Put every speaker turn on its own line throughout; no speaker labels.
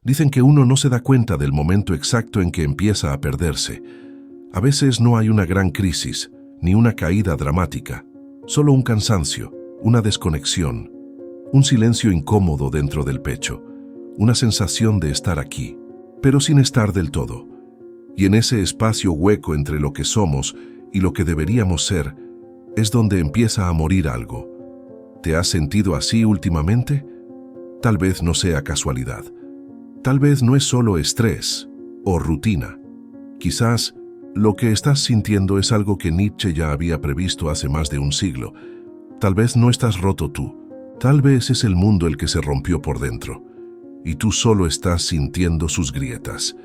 Dicen que uno no se da cuenta del momento exacto en que empieza a perderse. A veces no hay una gran crisis, ni una caída dramática, solo un cansancio, una desconexión, un silencio incómodo dentro del pecho, una sensación de estar aquí, pero sin estar del todo. Y en ese espacio hueco entre lo que somos y lo que deberíamos ser, es donde empieza a morir algo. ¿Te has sentido así últimamente? Tal vez no sea casualidad. Tal vez no es solo estrés o rutina. Quizás lo que estás sintiendo es algo que Nietzsche ya había previsto hace más de un siglo. Tal vez no estás roto tú. Tal vez es el mundo el que se rompió por dentro. Y tú solo estás sintiendo sus grietas.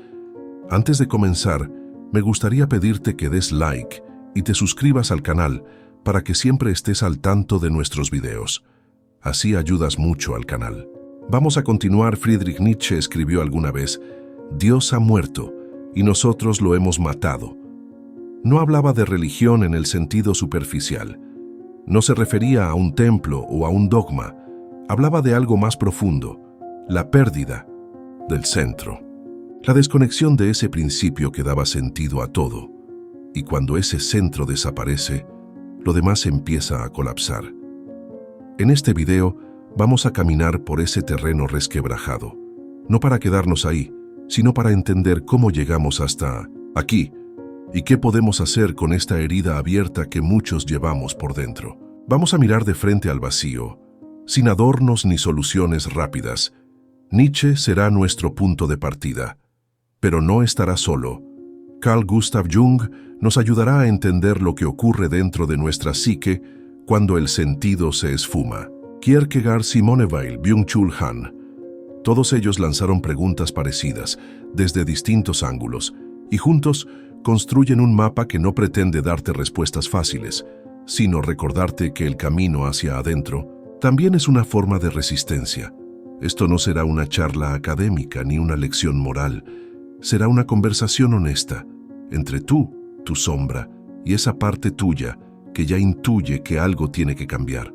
Antes de comenzar, me gustaría pedirte que des like y te suscribas al canal para que siempre estés al tanto de nuestros videos. Así ayudas mucho al canal. Vamos a continuar. Friedrich Nietzsche escribió alguna vez: Dios ha muerto y nosotros lo hemos matado. No hablaba de religión en el sentido superficial. No se refería a un templo o a un dogma. Hablaba de algo más profundo, la pérdida del centro. La desconexión de ese principio que daba sentido a todo. Y cuando ese centro desaparece, lo demás empieza a colapsar. En este video vamos a caminar por ese terreno resquebrajado, no para quedarnos ahí, sino para entender cómo llegamos hasta aquí y qué podemos hacer con esta herida abierta que muchos llevamos por dentro. Vamos a mirar de frente al vacío, sin adornos ni soluciones rápidas. Nietzsche será nuestro punto de partida, pero no estará solo. Carl Gustav Jung nos ayudará a entender lo que ocurre dentro de nuestra psique cuando el sentido se esfuma. Kierkegaard, Simone Weil, Byung-Chul Han. Todos ellos lanzaron preguntas parecidas, desde distintos ángulos, y juntos construyen un mapa que no pretende darte respuestas fáciles, sino recordarte que el camino hacia adentro también es una forma de resistencia. Esto no será una charla académica ni una lección moral, será una conversación honesta entre tú, tu sombra, y esa parte tuya que ya intuye que algo tiene que cambiar.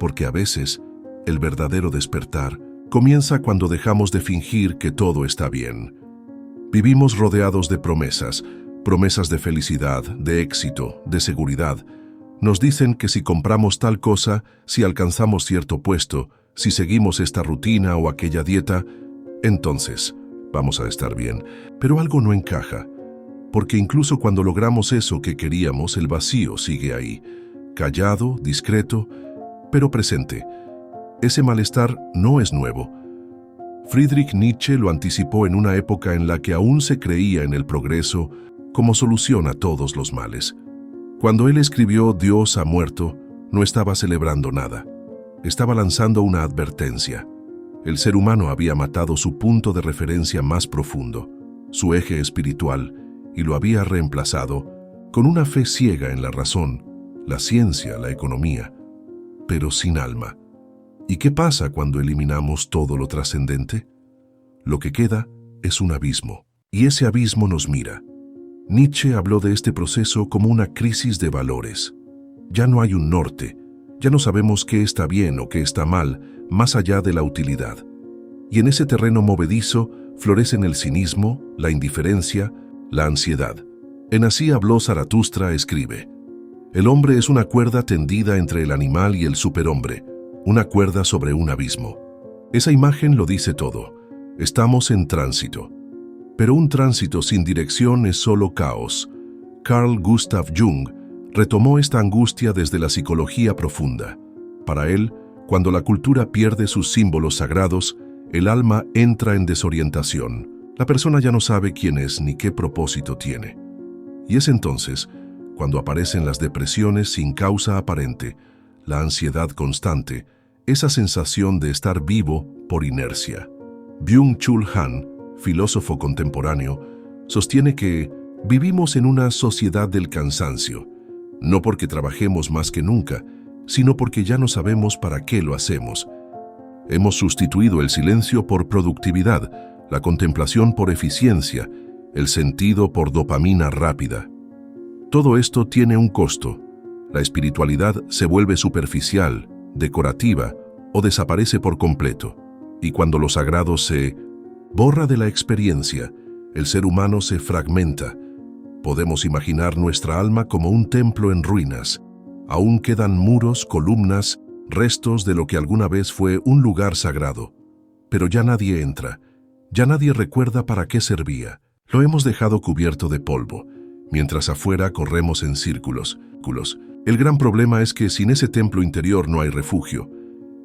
Porque a veces, el verdadero despertar comienza cuando dejamos de fingir que todo está bien. Vivimos rodeados de promesas, promesas de felicidad, de éxito, de seguridad. Nos dicen que si compramos tal cosa, si alcanzamos cierto puesto, si seguimos esta rutina o aquella dieta, entonces vamos a estar bien. Pero algo no encaja, porque incluso cuando logramos eso que queríamos, el vacío sigue ahí, callado, discreto, pero presente. Ese malestar no es nuevo. Friedrich Nietzsche lo anticipó en una época en la que aún se creía en el progreso como solución a todos los males. Cuando él escribió Dios ha muerto, no estaba celebrando nada. Estaba lanzando una advertencia. El ser humano había matado su punto de referencia más profundo, su eje espiritual, y lo había reemplazado con una fe ciega en la razón, la ciencia, la economía, pero sin alma. ¿Y qué pasa cuando eliminamos todo lo trascendente? Lo que queda es un abismo, y ese abismo nos mira. Nietzsche habló de este proceso como una crisis de valores. Ya no hay un norte, ya no sabemos qué está bien o qué está mal, más allá de la utilidad. Y en ese terreno movedizo florecen el cinismo, la indiferencia, la ansiedad. En Así habló Zaratustra escribe: el hombre es una cuerda tendida entre el animal y el superhombre, una cuerda sobre un abismo. Esa imagen lo dice todo. Estamos en tránsito. Pero un tránsito sin dirección es solo caos. Carl Gustav Jung retomó esta angustia desde la psicología profunda. Para él, cuando la cultura pierde sus símbolos sagrados, el alma entra en desorientación. La persona ya no sabe quién es ni qué propósito tiene. Y es entonces cuando aparecen las depresiones sin causa aparente, la ansiedad constante, esa sensación de estar vivo por inercia. Byung-Chul Han, filósofo contemporáneo, sostiene que vivimos en una sociedad del cansancio, no porque trabajemos más que nunca, sino porque ya no sabemos para qué lo hacemos. Hemos sustituido el silencio por productividad, la contemplación por eficiencia, el sentido por dopamina rápida. Todo esto tiene un costo. La espiritualidad se vuelve superficial, decorativa o desaparece por completo. Y cuando lo sagrado se borra de la experiencia. El ser humano se fragmenta. Podemos imaginar nuestra alma como un templo en ruinas. Aún quedan muros, columnas, restos de lo que alguna vez fue un lugar sagrado. Pero ya nadie entra. Ya nadie recuerda para qué servía. Lo hemos dejado cubierto de polvo, mientras afuera corremos en círculos. El gran problema es que sin ese templo interior no hay refugio.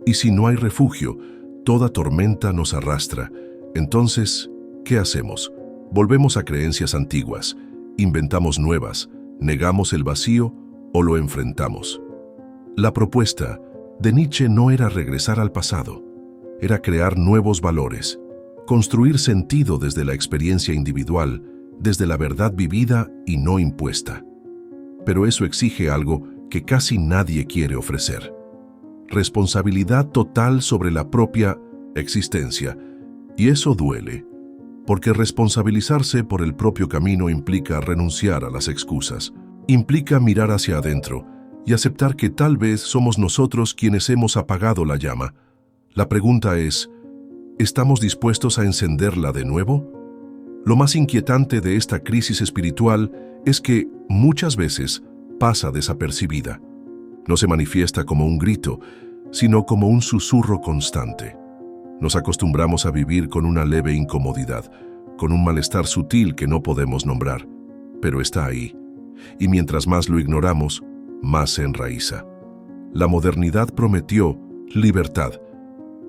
Y si no hay refugio, toda tormenta nos arrastra. Entonces, ¿qué hacemos? Volvemos a creencias antiguas, inventamos nuevas, negamos el vacío o lo enfrentamos. La propuesta de Nietzsche no era regresar al pasado, era crear nuevos valores, construir sentido desde la experiencia individual, desde la verdad vivida y no impuesta. Pero eso exige algo que casi nadie quiere ofrecer: responsabilidad total sobre la propia existencia. Y eso duele, porque responsabilizarse por el propio camino implica renunciar a las excusas, implica mirar hacia adentro y aceptar que tal vez somos nosotros quienes hemos apagado la llama. La pregunta es, ¿estamos dispuestos a encenderla de nuevo? Lo más inquietante de esta crisis espiritual es que muchas veces pasa desapercibida. No se manifiesta como un grito, sino como un susurro constante. Nos acostumbramos a vivir con una leve incomodidad, con un malestar sutil que no podemos nombrar, pero está ahí. Y mientras más lo ignoramos, más se enraiza. La modernidad prometió libertad,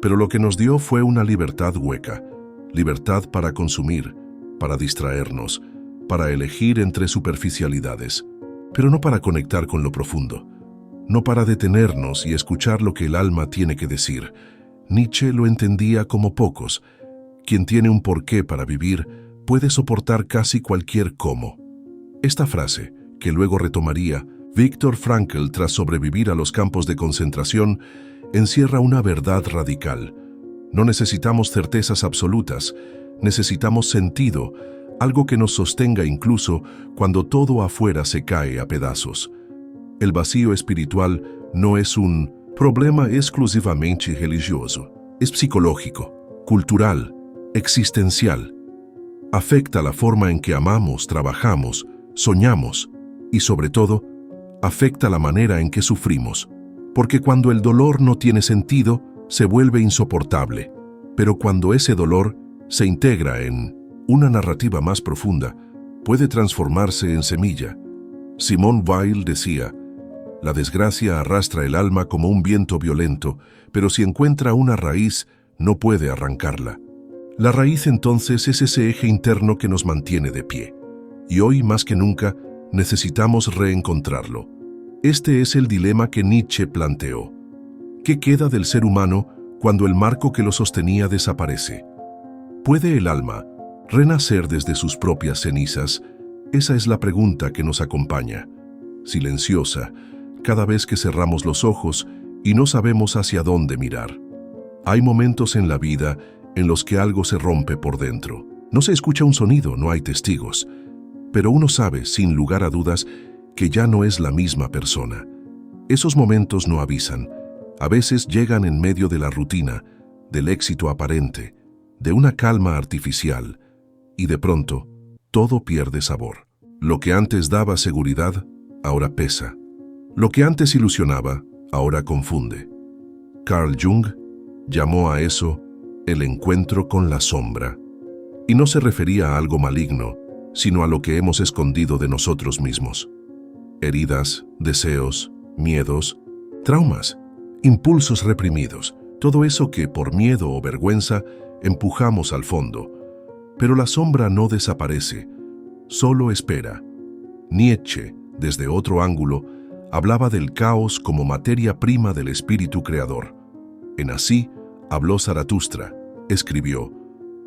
pero lo que nos dio fue una libertad hueca, libertad para consumir, para distraernos, para elegir entre superficialidades, pero no para conectar con lo profundo, no para detenernos y escuchar lo que el alma tiene que decir. Nietzsche lo entendía como pocos. Quien tiene un porqué para vivir puede soportar casi cualquier cómo. Esta frase, que luego retomaría Viktor Frankl tras sobrevivir a los campos de concentración, encierra una verdad radical. No necesitamos certezas absolutas, necesitamos sentido, algo que nos sostenga incluso cuando todo afuera se cae a pedazos. El vacío espiritual no es un problema exclusivamente religioso, es psicológico, cultural, existencial. Afecta la forma en que amamos, trabajamos, soñamos y, sobre todo, afecta la manera en que sufrimos. Porque cuando el dolor no tiene sentido, se vuelve insoportable. Pero cuando ese dolor se integra en una narrativa más profunda, puede transformarse en semilla. Simone Weil decía: la desgracia arrastra el alma como un viento violento, pero si encuentra una raíz, no puede arrancarla. La raíz entonces es ese eje interno que nos mantiene de pie. Y hoy, más que nunca, necesitamos reencontrarlo. Este es el dilema que Nietzsche planteó. ¿Qué queda del ser humano cuando el marco que lo sostenía desaparece? ¿Puede el alma renacer desde sus propias cenizas? Esa es la pregunta que nos acompaña, silenciosa, cada vez que cerramos los ojos y no sabemos hacia dónde mirar. Hay momentos en la vida en los que algo se rompe por dentro. No se escucha un sonido, no hay testigos, pero uno sabe, sin lugar a dudas, que ya no es la misma persona. Esos momentos no avisan. A veces llegan en medio de la rutina, del éxito aparente, de una calma artificial, y de pronto, todo pierde sabor. Lo que antes daba seguridad, ahora pesa. Lo que antes ilusionaba, ahora confunde. Carl Jung llamó a eso el encuentro con la sombra. Y no se refería a algo maligno, sino a lo que hemos escondido de nosotros mismos. Heridas, deseos, miedos, traumas, impulsos reprimidos, todo eso que por miedo o vergüenza empujamos al fondo. Pero la sombra no desaparece, solo espera. Nietzsche, desde otro ángulo, hablaba del caos como materia prima del espíritu creador. En Así habló Zaratustra, escribió: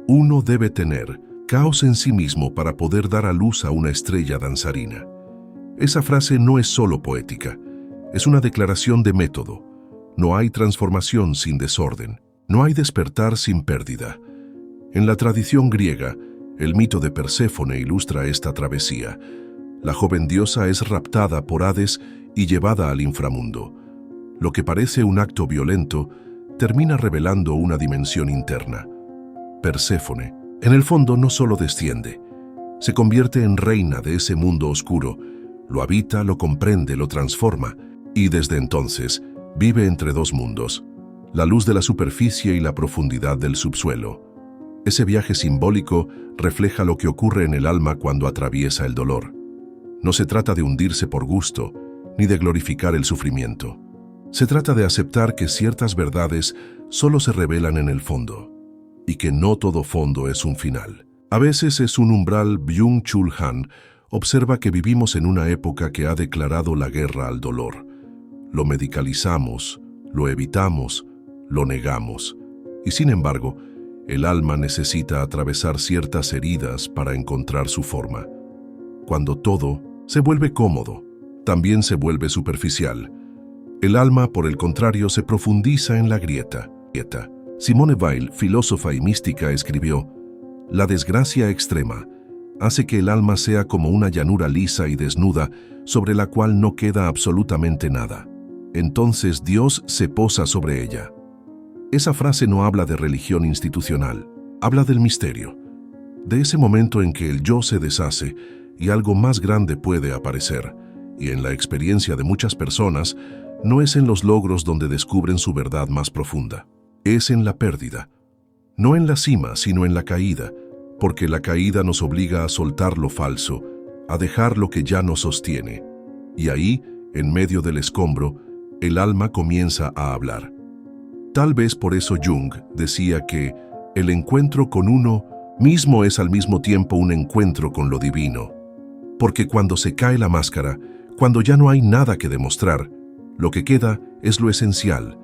uno debe tener caos en sí mismo para poder dar a luz a una estrella danzarina. Esa frase no es solo poética, es una declaración de método. No hay transformación sin desorden, no hay despertar sin pérdida. En la tradición griega, el mito de Perséfone ilustra esta travesía. La joven diosa es raptada por Hades y llevada al inframundo. Lo que parece un acto violento termina revelando una dimensión interna. Perséfone, En el fondo no solo desciende, se convierte en reina de ese mundo oscuro, lo habita, lo comprende, lo transforma, y desde entonces vive entre dos mundos, la luz de la superficie y la profundidad del subsuelo. Ese viaje simbólico refleja lo que ocurre en el alma cuando atraviesa el dolor. No se trata de hundirse por gusto, ni de glorificar el sufrimiento. Se trata de aceptar que ciertas verdades solo se revelan en el fondo, y que no todo fondo es un final. A veces es un umbral. Byung-Chul Han observa que vivimos en una época que ha declarado la guerra al dolor. Lo medicalizamos, lo evitamos, lo negamos, y sin embargo, el alma necesita atravesar ciertas heridas para encontrar su forma. Cuando todo se vuelve cómodo, también se vuelve superficial. El alma, por el contrario, se profundiza en la grieta. Simone Weil, filósofa y mística, escribió: «La desgracia extrema hace que el alma sea como una llanura lisa y desnuda sobre la cual no queda absolutamente nada. Entonces Dios se posa sobre ella». Esa frase no habla de religión institucional, habla del misterio, de ese momento en que el yo se deshace y algo más grande puede aparecer, y en la experiencia de muchas personas, no es en los logros donde descubren su verdad más profunda, es en la pérdida, no en la cima, sino en la caída, porque la caída nos obliga a soltar lo falso, a dejar lo que ya nos sostiene, y ahí, en medio del escombro, el alma comienza a hablar. Tal vez por eso Jung decía que el encuentro con uno mismo es al mismo tiempo un encuentro con lo divino. Porque cuando se cae la máscara, cuando ya no hay nada que demostrar, lo que queda es lo esencial,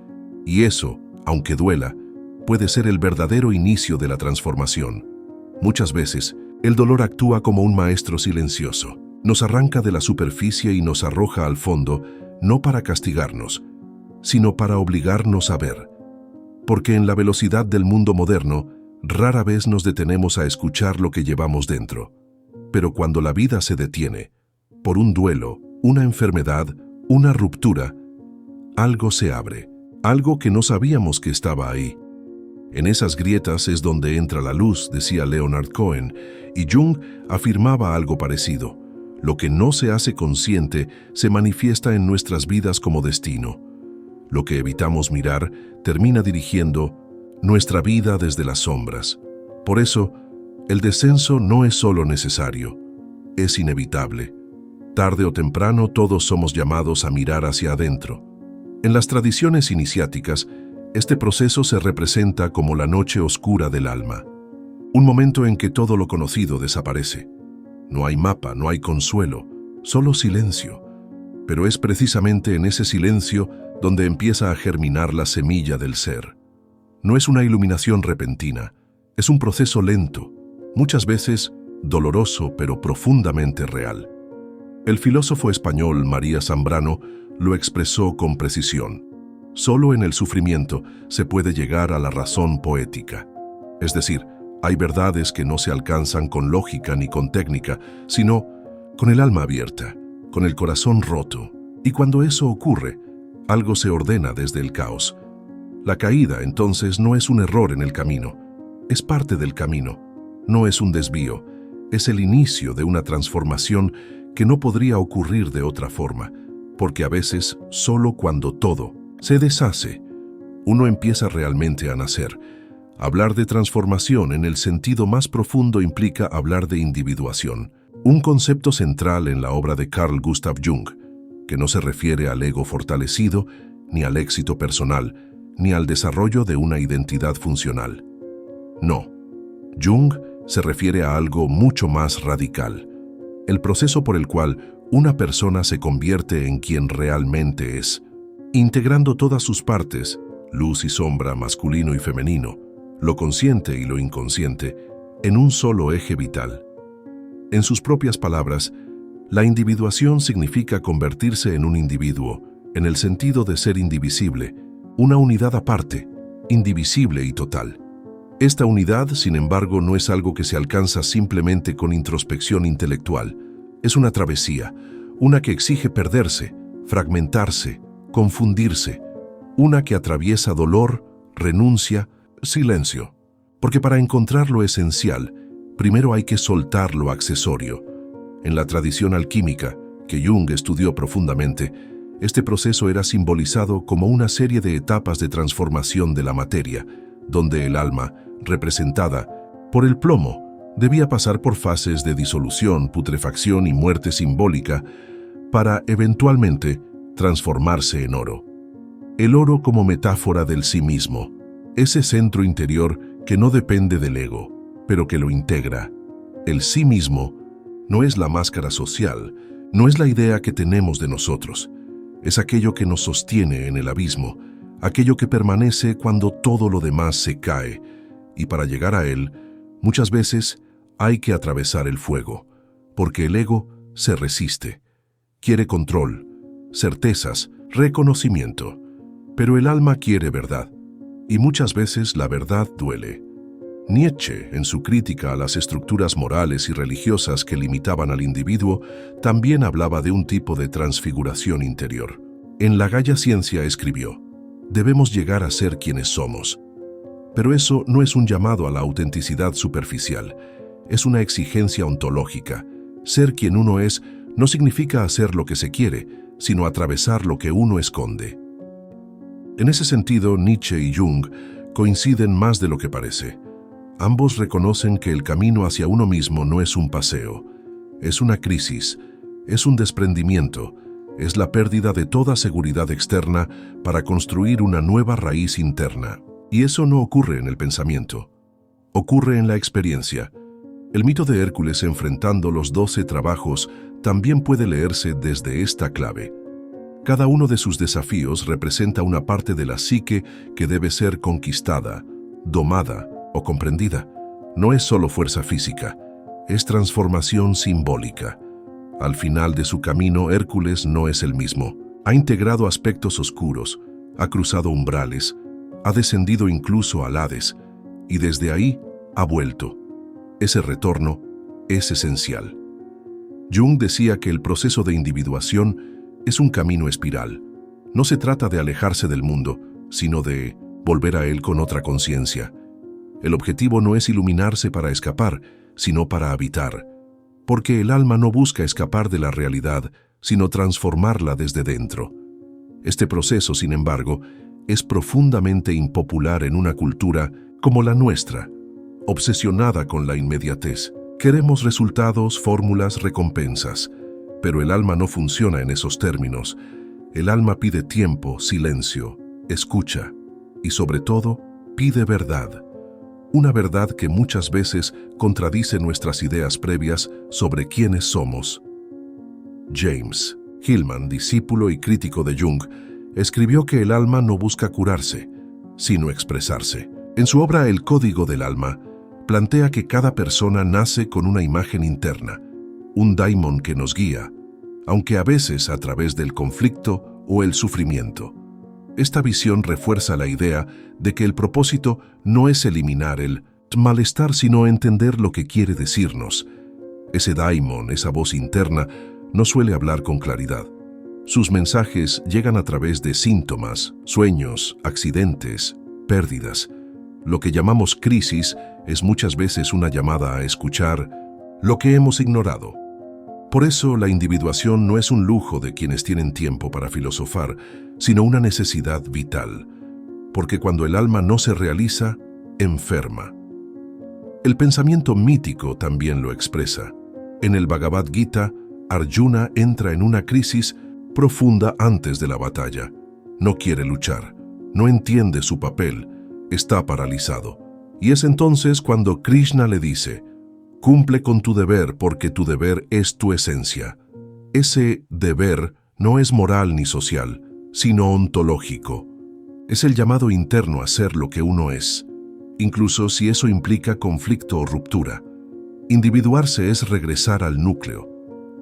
y eso, aunque duela, puede ser el verdadero inicio de la transformación. Muchas veces, el dolor actúa como un maestro silencioso. Nos arranca de la superficie y nos arroja al fondo, no para castigarnos, sino para obligarnos a ver. Porque en la velocidad del mundo moderno, rara vez nos detenemos a escuchar lo que llevamos dentro. Pero cuando la vida se detiene, por un duelo, una enfermedad, una ruptura, algo se abre, algo que no sabíamos que estaba ahí. En esas grietas es donde entra la luz, decía Leonard Cohen, y Jung afirmaba algo parecido. Lo que no se hace consciente se manifiesta en nuestras vidas como destino. Lo que evitamos mirar termina dirigiendo nuestra vida desde las sombras. Por eso, el descenso no es solo necesario, es inevitable. Tarde o temprano todos somos llamados a mirar hacia adentro. En las tradiciones iniciáticas, este proceso se representa como la noche oscura del alma, un momento en que todo lo conocido desaparece. No hay mapa, no hay consuelo, solo silencio. Pero es precisamente en ese silencio donde empieza a germinar la semilla del ser. No es una iluminación repentina, es un proceso lento, muchas veces doloroso pero profundamente real. El filósofo español María Zambrano lo expresó con precisión. Solo en el sufrimiento se puede llegar a la razón poética. Es decir, hay verdades que no se alcanzan con lógica ni con técnica, sino con el alma abierta, con el corazón roto. Y cuando eso ocurre, algo se ordena desde el caos. La caída, entonces, no es un error en el camino, es parte del camino, no es un desvío, es el inicio de una transformación que no podría ocurrir de otra forma, porque a veces, solo cuando todo se deshace, uno empieza realmente a nacer. Hablar de transformación en el sentido más profundo implica hablar de individuación, un concepto central en la obra de Carl Gustav Jung, que no se refiere al ego fortalecido, ni al éxito personal, ni al desarrollo de una identidad funcional. No, Jung se refiere a algo mucho más radical, el proceso por el cual una persona se convierte en quien realmente es, integrando todas sus partes, luz y sombra, masculino y femenino, lo consciente y lo inconsciente, en un solo eje vital. En sus propias palabras, la individuación significa convertirse en un individuo, en el sentido de ser indivisible, una unidad aparte, indivisible y total. Esta unidad, sin embargo, no es algo que se alcanza simplemente con introspección intelectual. Es una travesía, una que exige perderse, fragmentarse, confundirse, una que atraviesa dolor, renuncia, silencio. Porque para encontrar lo esencial, primero hay que soltar lo accesorio. En la tradición alquímica, que Jung estudió profundamente, este proceso era simbolizado como una serie de etapas de transformación de la materia, donde el alma, representada por el plomo, debía pasar por fases de disolución, putrefacción y muerte simbólica para, eventualmente, transformarse en oro. El oro como metáfora del sí mismo, ese centro interior que no depende del ego, pero que lo integra. El sí mismo no es la máscara social, no es la idea que tenemos de nosotros, es aquello que nos sostiene en el abismo, aquello que permanece cuando todo lo demás se cae, y para llegar a él, muchas veces hay que atravesar el fuego, porque el ego se resiste, quiere control, certezas, reconocimiento, pero el alma quiere verdad, y muchas veces la verdad duele. Nietzsche, en su crítica a las estructuras morales y religiosas que limitaban al individuo, también hablaba de un tipo de transfiguración interior. En La Gaia Ciencia escribió: debemos llegar a ser quienes somos. Pero eso no es un llamado a la autenticidad superficial, es una exigencia ontológica. Ser quien uno es no significa hacer lo que se quiere, sino atravesar lo que uno esconde. En ese sentido, Nietzsche y Jung coinciden más de lo que parece. Ambos reconocen que el camino hacia uno mismo no es un paseo, es una crisis, es un desprendimiento, es la pérdida de toda seguridad externa para construir una nueva raíz interna. Y eso no ocurre en el pensamiento, ocurre en la experiencia. El mito de Hércules enfrentando los 12 trabajos también puede leerse desde esta clave. Cada uno de sus desafíos representa una parte de la psique que debe ser conquistada, domada o comprendida. No es solo fuerza física, es transformación simbólica. Al final de su camino, Hércules no es el mismo. Ha integrado aspectos oscuros, ha cruzado umbrales, ha descendido incluso al Hades, y desde ahí ha vuelto. Ese retorno es esencial. Jung decía que el proceso de individuación es un camino espiral. No se trata de alejarse del mundo, sino de volver a él con otra conciencia. El objetivo no es iluminarse para escapar, sino para habitar, porque el alma no busca escapar de la realidad, sino transformarla desde dentro. Este proceso, sin embargo, es profundamente impopular en una cultura como la nuestra, obsesionada con la inmediatez. Queremos resultados, fórmulas, recompensas, pero el alma no funciona en esos términos. El alma pide tiempo, silencio, escucha y, sobre todo, pide verdad. Una verdad que muchas veces contradice nuestras ideas previas sobre quiénes somos. James Hillman, discípulo y crítico de Jung, escribió que el alma no busca curarse, sino expresarse. En su obra El Código del Alma, plantea que cada persona nace con una imagen interna, un daimon que nos guía, aunque a veces a través del conflicto o el sufrimiento. Esta visión refuerza la idea de que el propósito no es eliminar el malestar, sino entender lo que quiere decirnos. Ese daimon, esa voz interna, no suele hablar con claridad. Sus mensajes llegan a través de síntomas, sueños, accidentes, pérdidas. Lo que llamamos crisis es muchas veces una llamada a escuchar lo que hemos ignorado. Por eso, la individuación no es un lujo de quienes tienen tiempo para filosofar, sino una necesidad vital, porque cuando el alma no se realiza, enferma. El pensamiento mítico también lo expresa. En el Bhagavad Gita, Arjuna entra en una crisis profunda antes de la batalla. No quiere luchar, no entiende su papel, está paralizado. Y es entonces cuando Krishna le dice: cumple con tu deber porque tu deber es tu esencia. Ese deber no es moral ni social, sino ontológico. Es el llamado interno a ser lo que uno es, incluso si eso implica conflicto o ruptura. Individuarse es regresar al núcleo,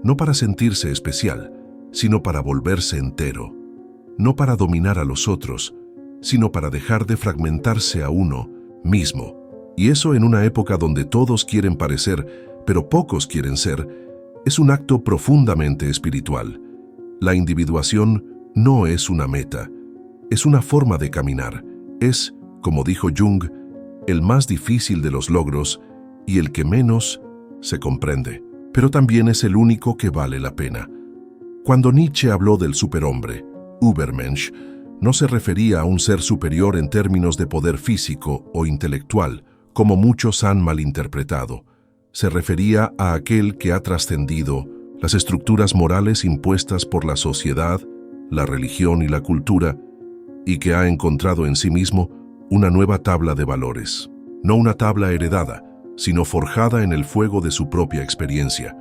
no para sentirse especial, sino para volverse entero, no para dominar a los otros, sino para dejar de fragmentarse a uno mismo. Y eso, en una época donde todos quieren parecer, pero pocos quieren ser, es un acto profundamente espiritual. La individuación no es una meta, es una forma de caminar. Es, como dijo Jung, el más difícil de los logros y el que menos se comprende, pero también es el único que vale la pena. Cuando Nietzsche habló del superhombre, Übermensch, no se refería a un ser superior en términos de poder físico o intelectual, como muchos han malinterpretado. Se refería a aquel que ha trascendido las estructuras morales impuestas por la sociedad, la religión y la cultura, y que ha encontrado en sí mismo una nueva tabla de valores. No una tabla heredada, sino forjada en el fuego de su propia experiencia.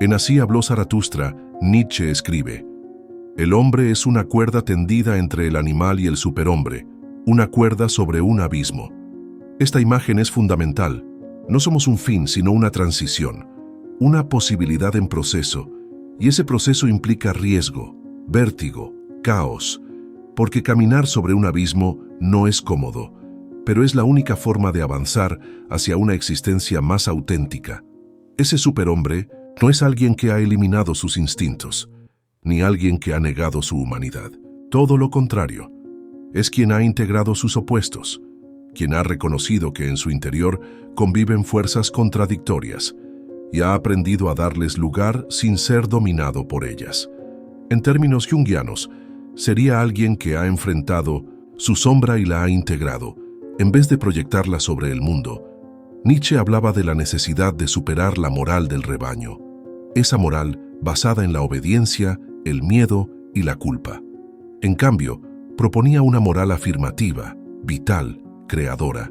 En Así habló Zaratustra, Nietzsche escribe: el hombre es una cuerda tendida entre el animal y el superhombre, una cuerda sobre un abismo. Esta imagen es fundamental. No somos un fin, sino una transición, una posibilidad en proceso, y ese proceso implica riesgo, vértigo, caos, porque caminar sobre un abismo no es cómodo, pero es la única forma de avanzar hacia una existencia más auténtica. Ese superhombre no es alguien que ha eliminado sus instintos, ni alguien que ha negado su humanidad. Todo lo contrario, es quien ha integrado sus opuestos, quien ha reconocido que en su interior conviven fuerzas contradictorias y ha aprendido a darles lugar sin ser dominado por ellas. En términos junguianos, sería alguien que ha enfrentado su sombra y la ha integrado, en vez de proyectarla sobre el mundo. Nietzsche hablaba de la necesidad de superar la moral del rebaño, esa moral basada en la obediencia, el miedo y la culpa. En cambio, proponía una moral afirmativa, vital, creadora,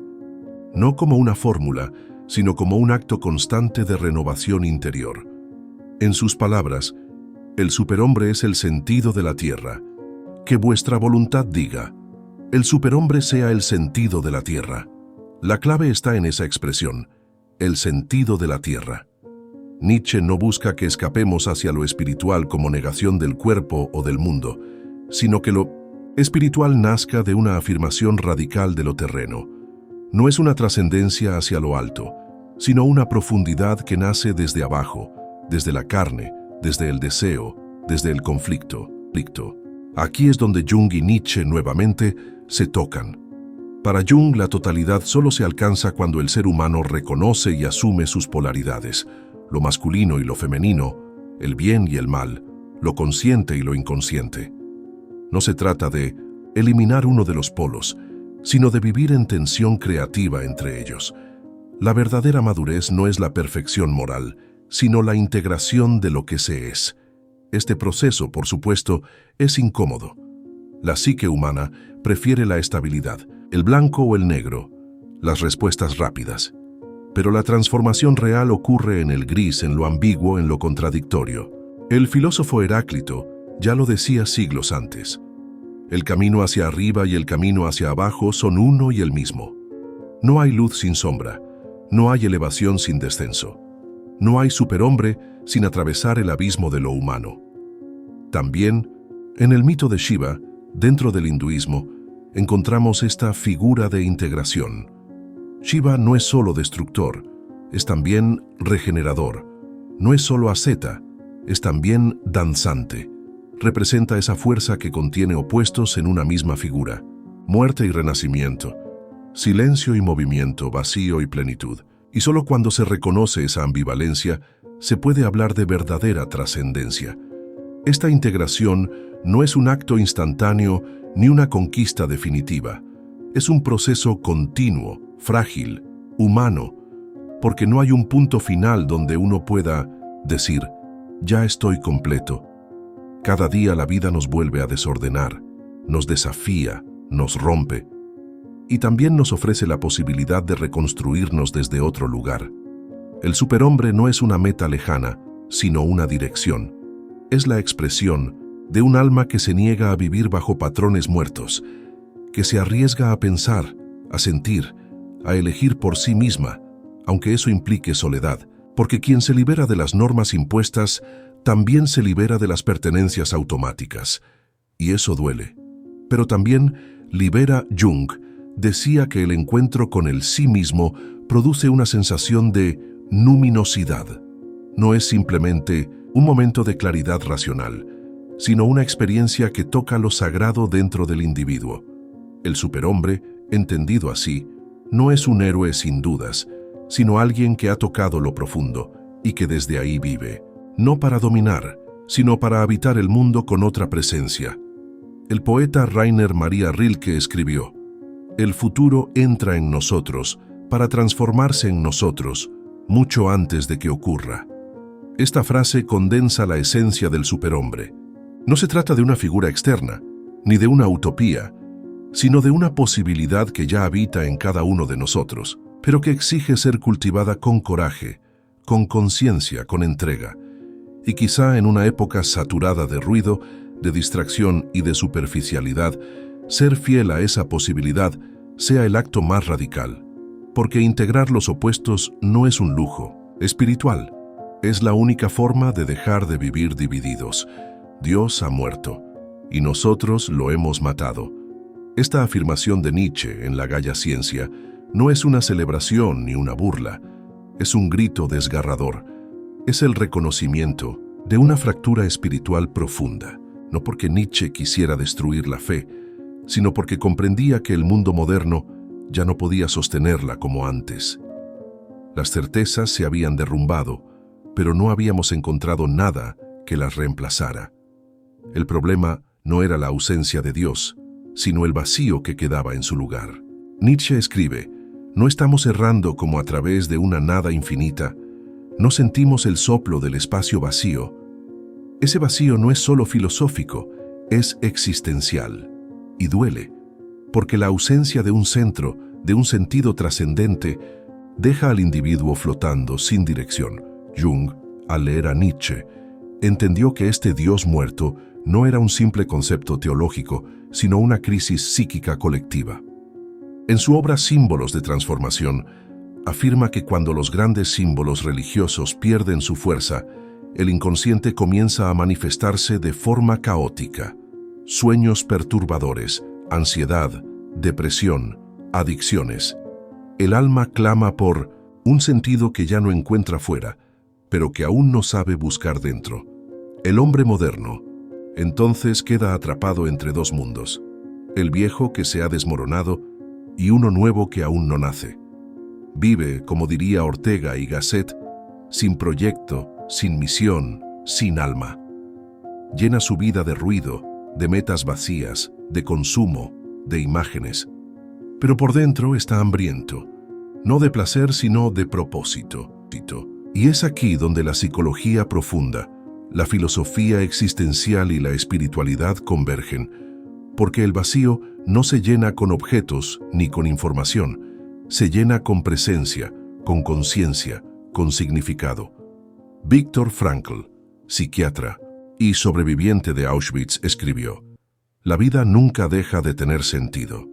no como una fórmula, sino como un acto constante de renovación interior. En sus palabras, el superhombre es el sentido de la tierra. Que vuestra voluntad diga, el superhombre sea el sentido de la tierra. La clave está en esa expresión, el sentido de la tierra. Nietzsche no busca que escapemos hacia lo espiritual como negación del cuerpo o del mundo, sino que lo espiritual nazca de una afirmación radical de lo terreno. No es una trascendencia hacia lo alto, sino una profundidad que nace desde abajo, desde la carne, desde el deseo, desde el conflicto. Aquí es donde Jung y Nietzsche nuevamente se tocan. Para Jung, la totalidad solo se alcanza cuando el ser humano reconoce y asume sus polaridades, lo masculino y lo femenino, el bien y el mal, lo consciente y lo inconsciente. No se trata de eliminar uno de los polos, sino de vivir en tensión creativa entre ellos. La verdadera madurez no es la perfección moral, sino la integración de lo que se es. Este proceso, por supuesto, es incómodo. La psique humana prefiere la estabilidad, el blanco o el negro, las respuestas rápidas. Pero la transformación real ocurre en el gris, en lo ambiguo, en lo contradictorio. El filósofo Heráclito ya lo decía siglos antes. El camino hacia arriba y el camino hacia abajo son uno y el mismo. No hay luz sin sombra, no hay elevación sin descenso. No hay superhombre sin atravesar el abismo de lo humano. También, en el mito de Shiva, dentro del hinduismo, encontramos esta figura de integración. Shiva no es solo destructor, es también regenerador. No es solo asceta, es también danzante. Representa esa fuerza que contiene opuestos en una misma figura. Muerte y renacimiento, silencio y movimiento, vacío y plenitud. Y solo cuando se reconoce esa ambivalencia, se puede hablar de verdadera trascendencia. Esta integración no es un acto instantáneo ni una conquista definitiva. Es un proceso continuo, frágil, humano, porque no hay un punto final donde uno pueda decir, ya estoy completo. Cada día la vida nos vuelve a desordenar, nos desafía, nos rompe, y también nos ofrece la posibilidad de reconstruirnos desde otro lugar. El superhombre no es una meta lejana, sino una dirección. Es la expresión de un alma que se niega a vivir bajo patrones muertos, que se arriesga a pensar, a sentir, a elegir por sí misma, aunque eso implique soledad, porque quien se libera de las normas impuestas también se libera de las pertenencias automáticas, y eso duele. Pero también libera. Jung decía que el encuentro con el sí mismo produce una sensación de luminosidad. No es simplemente un momento de claridad racional, sino una experiencia que toca lo sagrado dentro del individuo. El superhombre, entendido así, no es un héroe sin dudas, sino alguien que ha tocado lo profundo y que desde ahí vive, no para dominar, sino para habitar el mundo con otra presencia. El poeta Rainer Maria Rilke escribió: «El futuro entra en nosotros para transformarse en nosotros mucho antes de que ocurra». Esta frase condensa la esencia del superhombre. No se trata de una figura externa, ni de una utopía, sino de una posibilidad que ya habita en cada uno de nosotros, pero que exige ser cultivada con coraje, con conciencia, con entrega. Y quizá en una época saturada de ruido, de distracción y de superficialidad, ser fiel a esa posibilidad sea el acto más radical, porque integrar los opuestos no es un lujo espiritual. Es la única forma de dejar de vivir divididos. Dios ha muerto, y nosotros lo hemos matado. Esta afirmación de Nietzsche en la Gaia Ciencia no es una celebración ni una burla, es un grito desgarrador. Es el reconocimiento de una fractura espiritual profunda, no porque Nietzsche quisiera destruir la fe, sino porque comprendía que el mundo moderno ya no podía sostenerla como antes. Las certezas se habían derrumbado, pero no habíamos encontrado nada que las reemplazara. El problema no era la ausencia de Dios, sino el vacío que quedaba en su lugar. Nietzsche escribe: «No estamos errando como a través de una nada infinita, no sentimos el soplo del espacio vacío». Ese vacío no es solo filosófico, es existencial, y duele, porque la ausencia de un centro, de un sentido trascendente, deja al individuo flotando sin dirección. Jung, al leer a Nietzsche, entendió que este Dios muerto no era un simple concepto teológico, sino una crisis psíquica colectiva. En su obra Símbolos de Transformación, afirma que cuando los grandes símbolos religiosos pierden su fuerza, el inconsciente comienza a manifestarse de forma caótica. Sueños perturbadores, ansiedad, depresión, adicciones. El alma clama por un sentido que ya no encuentra fuera, pero que aún no sabe buscar dentro. El hombre moderno, entonces, queda atrapado entre dos mundos, el viejo que se ha desmoronado y uno nuevo que aún no nace. Vive, como diría Ortega y Gasset, sin proyecto, sin misión, sin alma. Llena su vida de ruido, de metas vacías, de consumo, de imágenes. Pero por dentro está hambriento, no de placer sino de propósito. Y es aquí donde la psicología profunda, la filosofía existencial y la espiritualidad convergen, porque el vacío no se llena con objetos ni con información, se llena con presencia, con conciencia, con significado. Viktor Frankl, psiquiatra y sobreviviente de Auschwitz, escribió: «La vida nunca deja de tener sentido.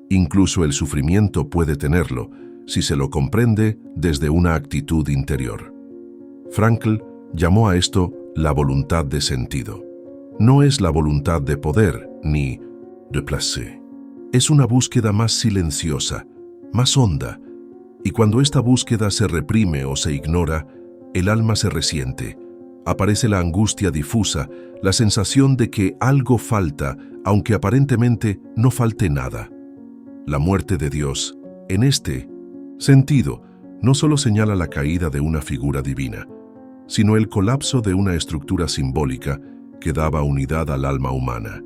Incluso el sufrimiento puede tenerlo si se lo comprende desde una actitud interior». Frankl llamó a esto la voluntad de sentido. No es la voluntad de poder ni de placer. Es una búsqueda más silenciosa, más honda, y cuando esta búsqueda se reprime o se ignora, el alma se resiente. Aparece la angustia difusa, la sensación de que algo falta, aunque aparentemente no falte nada. La muerte de Dios, en este sentido, no solo señala la caída de una figura divina, sino el colapso de una estructura simbólica que daba unidad al alma humana.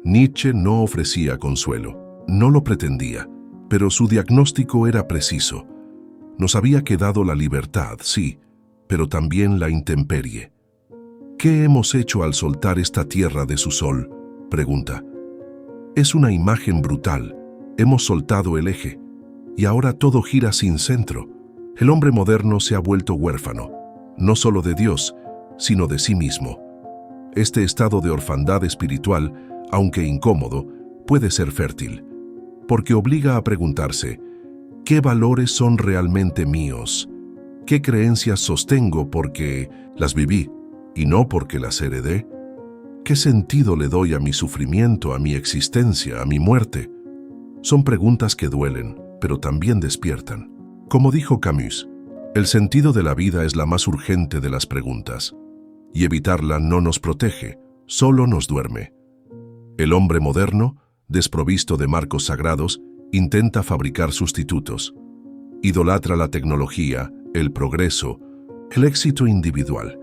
Nietzsche no ofrecía consuelo, no lo pretendía, pero su diagnóstico era preciso. Nos había quedado la libertad, sí, pero también la intemperie. ¿Qué hemos hecho al soltar esta tierra de su sol?, pregunta. Es una imagen brutal. Hemos soltado el eje, y ahora todo gira sin centro. El hombre moderno se ha vuelto huérfano, no solo de Dios, sino de sí mismo. Este estado de orfandad espiritual, aunque incómodo, puede ser fértil, porque obliga a preguntarse: ¿qué valores son realmente míos? ¿Qué creencias sostengo porque las viví y no porque las heredé? ¿Qué sentido le doy a mi sufrimiento, a mi existencia, a mi muerte? Son preguntas que duelen, pero también despiertan. Como dijo Camus, el sentido de la vida es la más urgente de las preguntas, y evitarla no nos protege, solo nos duerme. El hombre moderno, desprovisto de marcos sagrados, Intenta fabricar sustitutos. Idolatra la tecnología, el progreso, el éxito individual.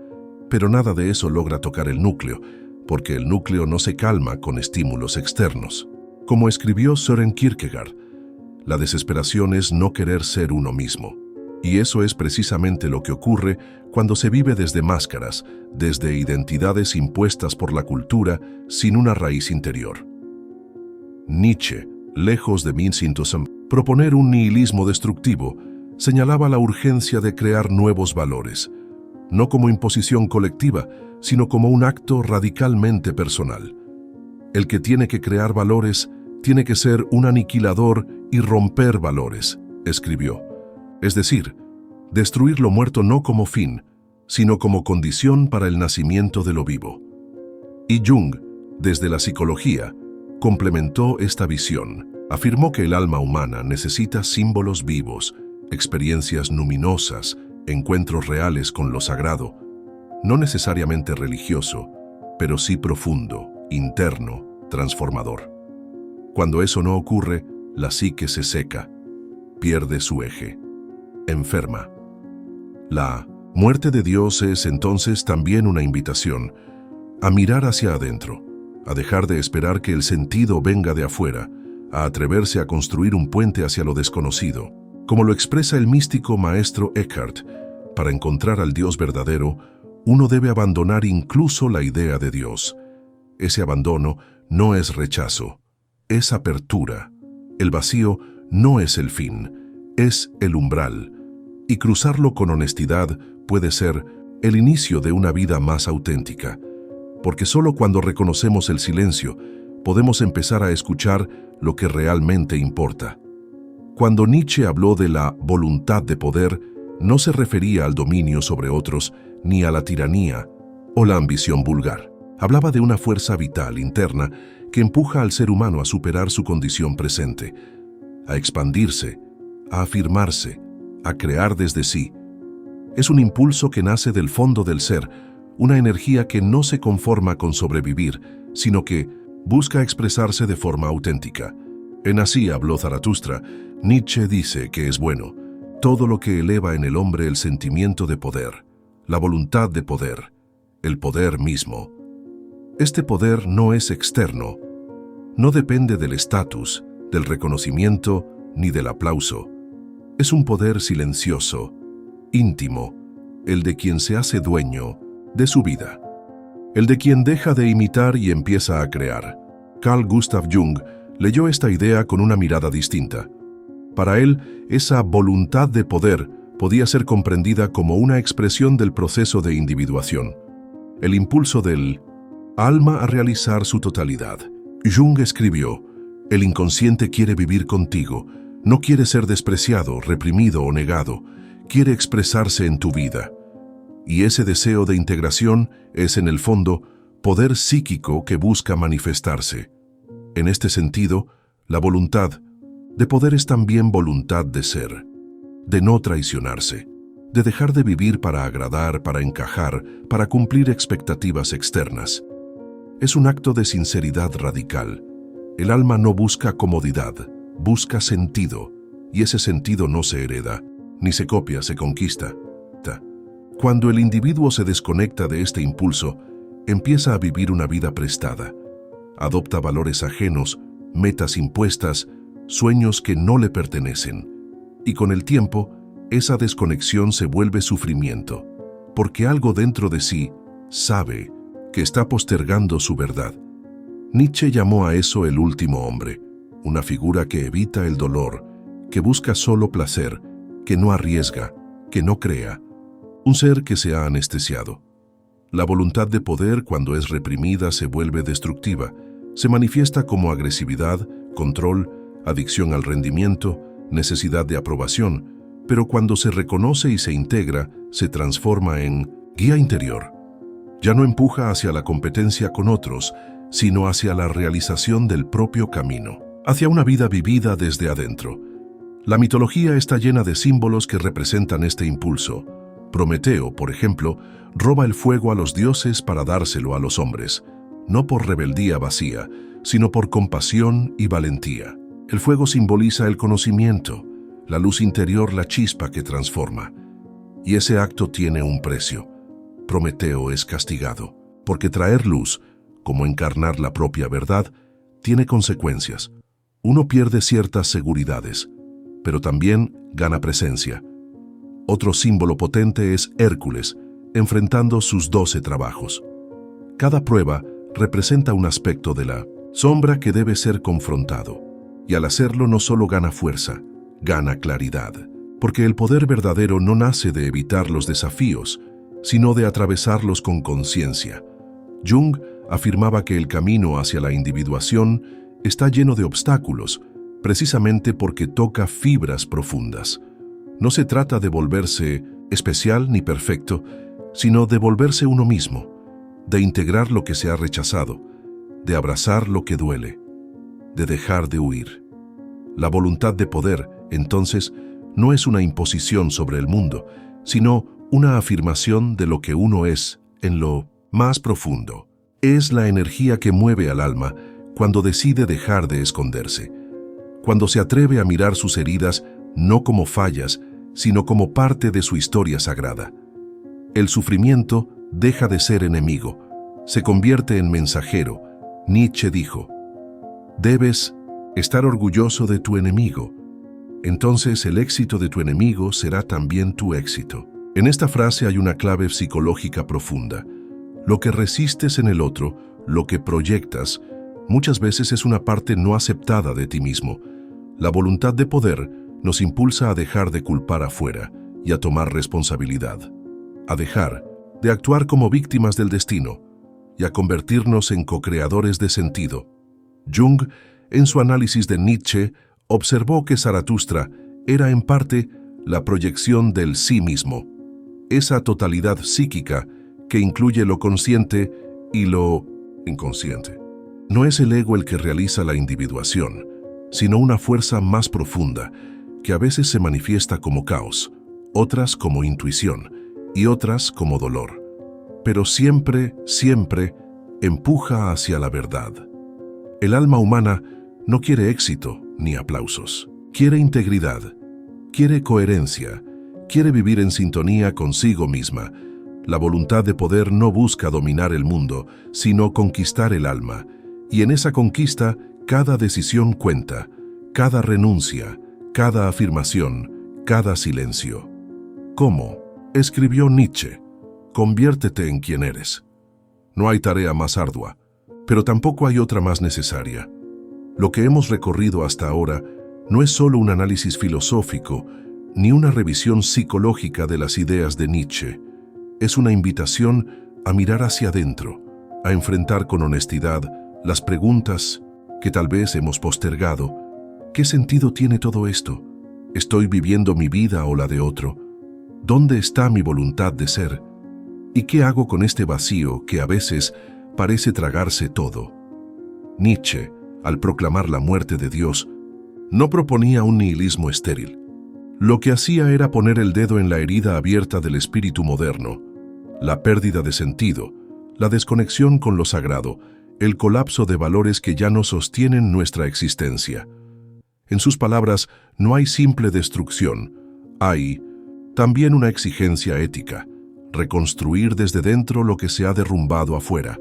Pero nada de eso logra tocar el núcleo, porque el núcleo no se calma con estímulos externos. Como escribió Søren Kierkegaard, la desesperación es no querer ser uno mismo. Y eso es precisamente lo que ocurre cuando se vive desde máscaras, desde identidades impuestas por la cultura, sin una raíz interior. Nietzsche, lejos de proponer un nihilismo destructivo, señalaba la urgencia de crear nuevos valores, no como imposición colectiva, sino como un acto radicalmente personal. El que tiene que crear valores tiene que ser un aniquilador y romper valores, escribió. Es decir, destruir lo muerto no como fin, sino como condición para el nacimiento de lo vivo. Y Jung, desde la psicología, complementó esta visión. Afirmó que el alma humana necesita símbolos vivos, experiencias luminosas, encuentros reales con lo sagrado, no necesariamente religioso, pero sí profundo, interno, transformador. Cuando eso no ocurre, la psique se seca, pierde su eje, enferma. La muerte de Dios es entonces también una invitación a mirar hacia adentro, a dejar de esperar que el sentido venga de afuera, a atreverse a construir un puente hacia lo desconocido. Como lo expresa el místico maestro Eckhart, para encontrar al Dios verdadero, uno debe abandonar incluso la idea de Dios. Ese abandono no es rechazo, es apertura. El vacío no es el fin, es el umbral. Y cruzarlo con honestidad puede ser el inicio de una vida más auténtica. Porque solo cuando reconocemos el silencio, podemos empezar a escuchar lo que realmente importa. Cuando Nietzsche habló de la voluntad de poder, no se refería al dominio sobre otros, ni a la tiranía o la ambición vulgar. Hablaba de una fuerza vital interna que empuja al ser humano a superar su condición presente, a expandirse, a afirmarse, a crear desde sí. Es un impulso que nace del fondo del ser, una energía que no se conforma con sobrevivir, sino que busca expresarse de forma auténtica. En Así habló Zaratustra, Nietzsche dice que es bueno todo lo que eleva en el hombre el sentimiento de poder, la voluntad de poder, el poder mismo. Este poder no es externo, no depende del estatus, del reconocimiento ni del aplauso. Es un poder silencioso, íntimo, el de quien se hace dueño de su vida, el de quien deja de imitar y empieza a crear. Carl Gustav Jung leyó esta idea con una mirada distinta. Para él, esa voluntad de poder podía ser comprendida como una expresión del proceso de individuación, el impulso del alma a realizar su totalidad. Jung escribió: el inconsciente quiere vivir contigo, no quiere ser despreciado, reprimido o negado, quiere expresarse en tu vida. Y ese deseo de integración es, en el fondo, poder psíquico que busca manifestarse. En este sentido, la voluntad de poder es también voluntad de ser, de no traicionarse, de dejar de vivir para agradar, para encajar, para cumplir expectativas externas. Es un acto de sinceridad radical. El alma no busca comodidad, busca sentido, y ese sentido no se hereda, ni se copia, se conquista. Cuando el individuo se desconecta de este impulso, empieza a vivir una vida prestada. Adopta valores ajenos, metas impuestas, sueños que no le pertenecen. Y con el tiempo, esa desconexión se vuelve sufrimiento, porque algo dentro de sí sabe que está postergando su verdad. Nietzsche llamó a eso el último hombre, una figura que evita el dolor, que busca solo placer, que no arriesga, que no crea, un ser que se ha anestesiado. La voluntad de poder, cuando es reprimida, se vuelve destructiva, se manifiesta como agresividad, control, adicción al rendimiento, necesidad de aprobación, pero cuando se reconoce y se integra, se transforma en guía interior. Ya no empuja hacia la competencia con otros, sino hacia la realización del propio camino, hacia una vida vivida desde adentro. La mitología está llena de símbolos que representan este impulso. Prometeo, por ejemplo, roba el fuego a los dioses para dárselo a los hombres, no por rebeldía vacía, sino por compasión y valentía. El fuego simboliza el conocimiento, la luz interior, la chispa que transforma. Y ese acto tiene un precio. Prometeo es castigado, porque traer luz, como encarnar la propia verdad, tiene consecuencias. Uno pierde ciertas seguridades, pero también gana presencia. Otro símbolo potente es Hércules, enfrentando sus 12 trabajos. Cada prueba representa un aspecto de la sombra que debe ser confrontado, y al hacerlo no solo gana fuerza, gana claridad, porque el poder verdadero no nace de evitar los desafíos, sino de atravesarlos con conciencia. Jung afirmaba que el camino hacia la individuación está lleno de obstáculos, precisamente porque toca fibras profundas. No se trata de volverse especial ni perfecto, sino de volverse uno mismo, de integrar lo que se ha rechazado, de abrazar lo que duele, de dejar de huir. La voluntad de poder, entonces, no es una imposición sobre el mundo, sino una afirmación de lo que uno es en lo más profundo. Es la energía que mueve al alma cuando decide dejar de esconderse, cuando se atreve a mirar sus heridas no como fallas, sino como parte de su historia sagrada. El sufrimiento deja de ser enemigo, se convierte en mensajero. Nietzsche dijo: debes estar orgulloso de tu enemigo. Entonces el éxito de tu enemigo será también tu éxito. En esta frase hay una clave psicológica profunda. Lo que resistes en el otro, lo que proyectas, muchas veces es una parte no aceptada de ti mismo. La voluntad de poder nos impulsa a dejar de culpar afuera y a tomar responsabilidad, a dejar de actuar como víctimas del destino y a convertirnos en co-creadores de sentido. Jung, en su análisis de Nietzsche, observó que Zaratustra era en parte la proyección del sí mismo, esa totalidad psíquica que incluye lo consciente y lo inconsciente. No es el ego el que realiza la individuación, sino una fuerza más profunda, que a veces se manifiesta como caos, otras como intuición y otras como dolor, pero siempre, siempre empuja hacia la verdad. El alma humana no quiere éxito ni aplausos, quiere integridad, quiere coherencia, quiere vivir en sintonía consigo misma. La voluntad de poder no busca dominar el mundo, sino conquistar el alma, y en esa conquista cada decisión cuenta, cada renuncia, cada afirmación, cada silencio. ¿Cómo? Escribió Nietzsche: conviértete en quien eres. No hay tarea más ardua, pero tampoco hay otra más necesaria. Lo que hemos recorrido hasta ahora no es solo un análisis filosófico, ni una revisión psicológica de las ideas de Nietzsche. Es una invitación a mirar hacia adentro, a enfrentar con honestidad las preguntas que tal vez hemos postergado. ¿Qué sentido tiene todo esto? ¿Estoy viviendo mi vida o la de otro? ¿Dónde está mi voluntad de ser? ¿Y qué hago con este vacío que a veces parece tragarse todo? Nietzsche, al proclamar la muerte de Dios, no proponía un nihilismo estéril. Lo que hacía era poner el dedo en la herida abierta del espíritu moderno, la pérdida de sentido, la desconexión con lo sagrado, el colapso de valores que ya no sostienen nuestra existencia. En sus palabras, no hay simple destrucción, hay también una exigencia ética, reconstruir desde dentro lo que se ha derrumbado afuera.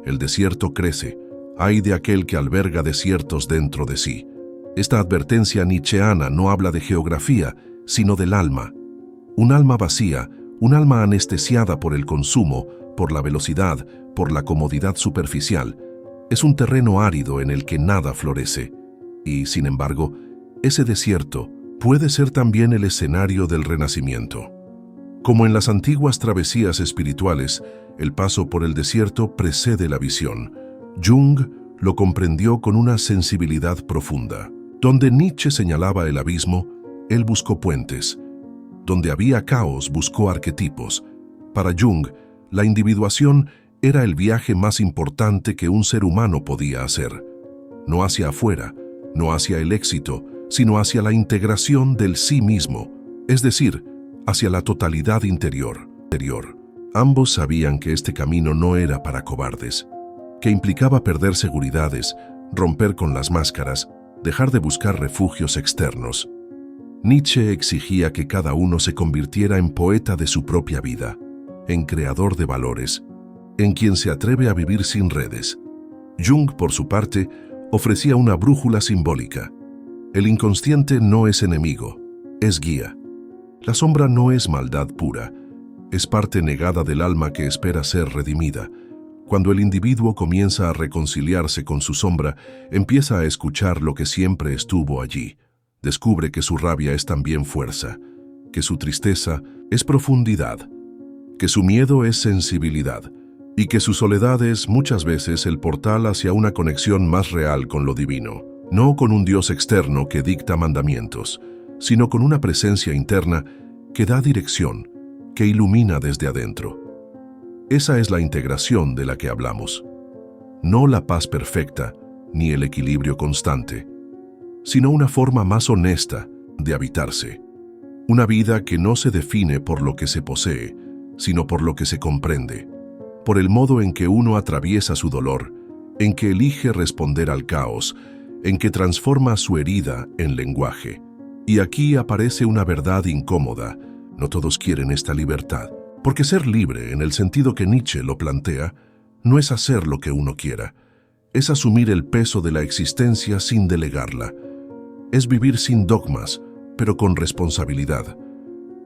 El desierto crece, ay de aquel que alberga desiertos dentro de sí. Esta advertencia nietzscheana no habla de geografía, sino del alma. Un alma vacía, un alma anestesiada por el consumo, por la velocidad, por la comodidad superficial, es un terreno árido en el que nada florece. Y, sin embargo, ese desierto puede ser también el escenario del renacimiento. Como en las antiguas travesías espirituales, el paso por el desierto precede la visión. Jung lo comprendió con una sensibilidad profunda. Donde Nietzsche señalaba el abismo, él buscó puentes. Donde había caos, buscó arquetipos. Para Jung, la individuación era el viaje más importante que un ser humano podía hacer. No hacia afuera, no hacia el éxito, sino hacia la integración del sí mismo, es decir, hacia la totalidad interior. Ambos sabían que este camino no era para cobardes, que implicaba perder seguridades, romper con las máscaras, dejar de buscar refugios externos. Nietzsche exigía que cada uno se convirtiera en poeta de su propia vida, en creador de valores, en quien se atreve a vivir sin redes. Jung, por su parte, ofrecía una brújula simbólica. El inconsciente no es enemigo, es guía. La sombra no es maldad pura, es parte negada del alma que espera ser redimida. Cuando el individuo comienza a reconciliarse con su sombra, empieza a escuchar lo que siempre estuvo allí. Descubre que su rabia es también fuerza, que su tristeza es profundidad, que su miedo es sensibilidad y que su soledad es muchas veces el portal hacia una conexión más real con lo divino, no con un Dios externo que dicta mandamientos, sino con una presencia interna que da dirección, que ilumina desde adentro. Esa es la integración de la que hablamos. No la paz perfecta ni el equilibrio constante, sino una forma más honesta de habitarse. Una vida que no se define por lo que se posee, sino por lo que se comprende, por el modo en que uno atraviesa su dolor, en que elige responder al caos, en que transforma su herida en lenguaje. Y aquí aparece una verdad incómoda. No todos quieren esta libertad, porque ser libre, en el sentido que Nietzsche lo plantea, no es hacer lo que uno quiera, es asumir el peso de la existencia sin delegarla. Es vivir sin dogmas, pero con responsabilidad.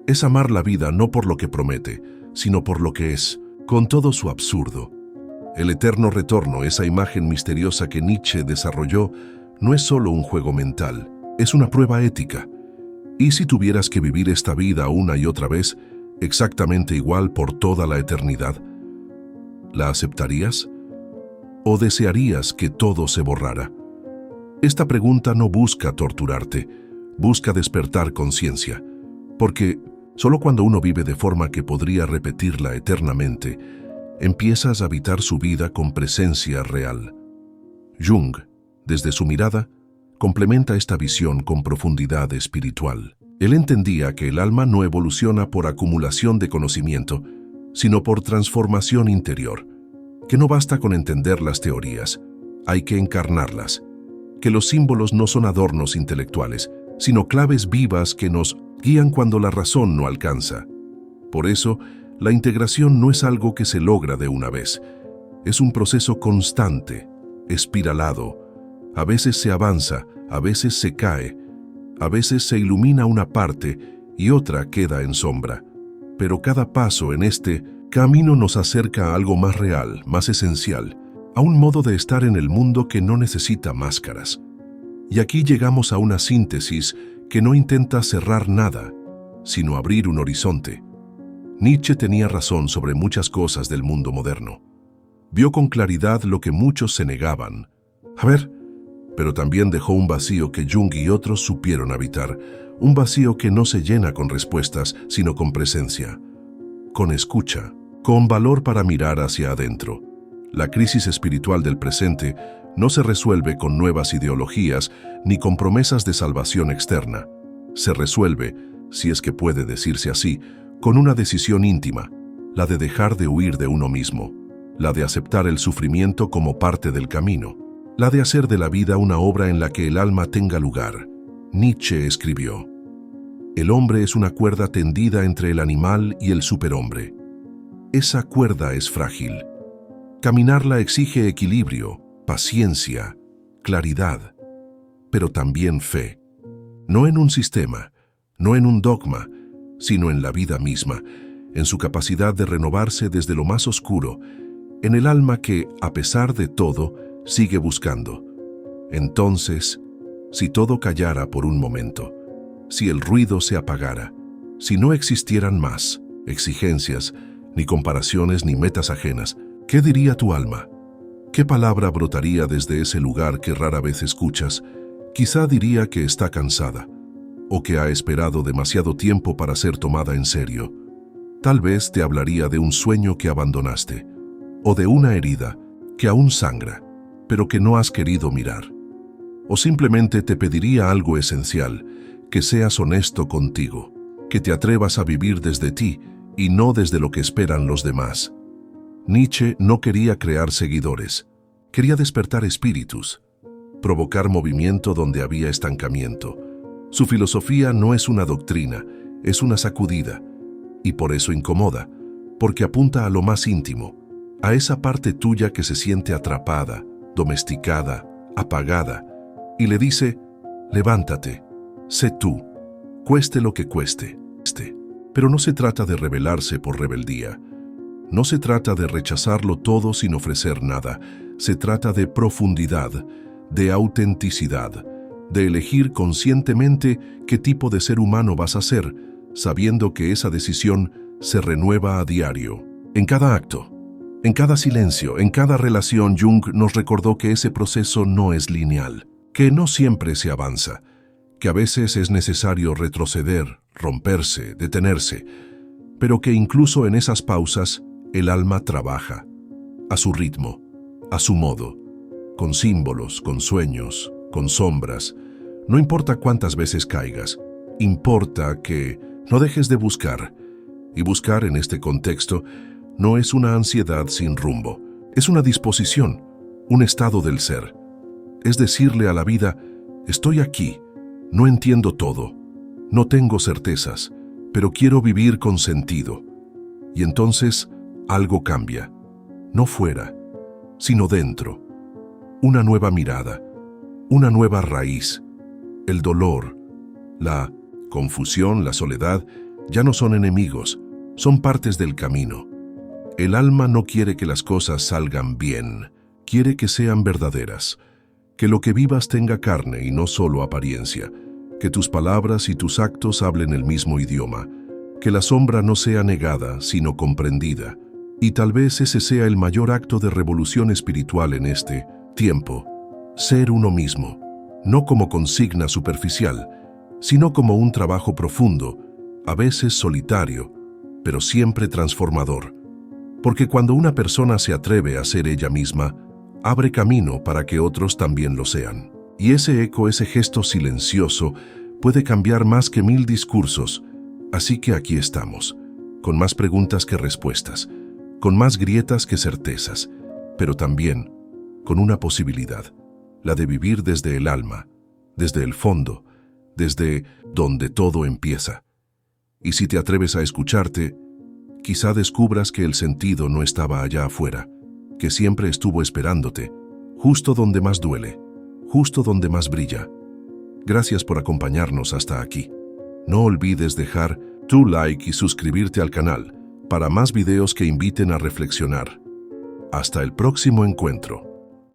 Es amar la vida no por lo que promete, sino por lo que es, con todo su absurdo. El eterno retorno, esa imagen misteriosa que Nietzsche desarrolló, no es solo un juego mental, es una prueba ética. ¿Y si tuvieras que vivir esta vida una y otra vez, exactamente igual por toda la eternidad? ¿La aceptarías? ¿O desearías que todo se borrara? Esta pregunta no busca torturarte, busca despertar conciencia, porque solo cuando uno vive de forma que podría repetirla eternamente, empiezas a habitar su vida con presencia real. Jung, desde su mirada, complementa esta visión con profundidad espiritual. Él entendía que el alma no evoluciona por acumulación de conocimiento, sino por transformación interior, que no basta con entender las teorías, hay que encarnarlas, que los símbolos no son adornos intelectuales, sino claves vivas que nos guían cuando la razón no alcanza. Por eso, la integración no es algo que se logra de una vez, es un proceso constante, espiralado. A veces se avanza, a veces se cae, a veces se ilumina una parte y otra queda en sombra. Pero cada paso en este camino nos acerca a algo más real, más esencial, a un modo de estar en el mundo que no necesita máscaras. Y aquí llegamos a una síntesis que no intenta cerrar nada, sino abrir un horizonte. Nietzsche tenía razón sobre muchas cosas del mundo moderno. Vio con claridad lo que muchos se negaban. Pero también dejó un vacío que Jung y otros supieron habitar, un vacío que no se llena con respuestas, sino con presencia, con escucha, con valor para mirar hacia adentro. La crisis espiritual del presente no se resuelve con nuevas ideologías ni con promesas de salvación externa. Se resuelve, si es que puede decirse así, con una decisión íntima, la de dejar de huir de uno mismo, la de aceptar el sufrimiento como parte del camino, la de hacer de la vida una obra en la que el alma tenga lugar. Nietzsche escribió: el hombre es una cuerda tendida entre el animal y el superhombre. Esa cuerda es frágil. Caminarla exige equilibrio, paciencia, claridad, pero también fe. No en un sistema, no en un dogma, sino en la vida misma, en su capacidad de renovarse desde lo más oscuro, en el alma que, a pesar de todo, sigue buscando. Entonces, si todo callara por un momento, si el ruido se apagara, si no existieran más exigencias, ni comparaciones ni metas ajenas, ¿qué diría tu alma? ¿Qué palabra brotaría desde ese lugar que rara vez escuchas? Quizá diría que está cansada, o que ha esperado demasiado tiempo para ser tomada en serio. Tal vez te hablaría de un sueño que abandonaste, o de una herida que aún sangra, pero que no has querido mirar. O simplemente te pediría algo esencial, que seas honesto contigo, que te atrevas a vivir desde ti y no desde lo que esperan los demás. Nietzsche no quería crear seguidores, quería despertar espíritus, provocar movimiento donde había estancamiento. Su filosofía no es una doctrina, es una sacudida, y por eso incomoda, porque apunta a lo más íntimo, a esa parte tuya que se siente atrapada, domesticada, apagada, y le dice: levántate, sé tú, cueste lo que cueste. Pero no se trata de rebelarse por rebeldía, no se trata de rechazarlo todo sin ofrecer nada, se trata de profundidad, de autenticidad, de elegir conscientemente qué tipo de ser humano vas a ser, sabiendo que esa decisión se renueva a diario. En cada acto, en cada silencio, en cada relación, Jung nos recordó que ese proceso no es lineal, que no siempre se avanza, que a veces es necesario retroceder, romperse, detenerse, pero que incluso en esas pausas el alma trabaja, a su ritmo, a su modo, con símbolos, con sueños, con sombras. No importa cuántas veces caigas, importa que no dejes de buscar. Y buscar en este contexto no es una ansiedad sin rumbo, es una disposición, un estado del ser. Es decirle a la vida: estoy aquí, no entiendo todo, no tengo certezas, pero quiero vivir con sentido. Y entonces algo cambia, no fuera, sino dentro. Una nueva mirada, una nueva raíz. El dolor, la confusión, la soledad, ya no son enemigos, son partes del camino. El alma no quiere que las cosas salgan bien, quiere que sean verdaderas, que lo que vivas tenga carne y no solo apariencia, que tus palabras y tus actos hablen el mismo idioma, que la sombra no sea negada, sino comprendida. Y tal vez ese sea el mayor acto de revolución espiritual en este tiempo: ser uno mismo, no como consigna superficial, sino como un trabajo profundo, a veces solitario, pero siempre transformador. Porque cuando una persona se atreve a ser ella misma, abre camino para que otros también lo sean. Y ese eco, ese gesto silencioso, puede cambiar más que 1000 discursos. Así que aquí estamos, con más preguntas que respuestas, con más grietas que certezas, pero también con una posibilidad, la de vivir desde el alma, desde el fondo, desde donde todo empieza. Y si te atreves a escucharte, quizá descubras que el sentido no estaba allá afuera, que siempre estuvo esperándote, justo donde más duele, justo donde más brilla. Gracias por acompañarnos hasta aquí. No olvides dejar tu like y suscribirte al canal para más videos que inviten a reflexionar. Hasta el próximo encuentro.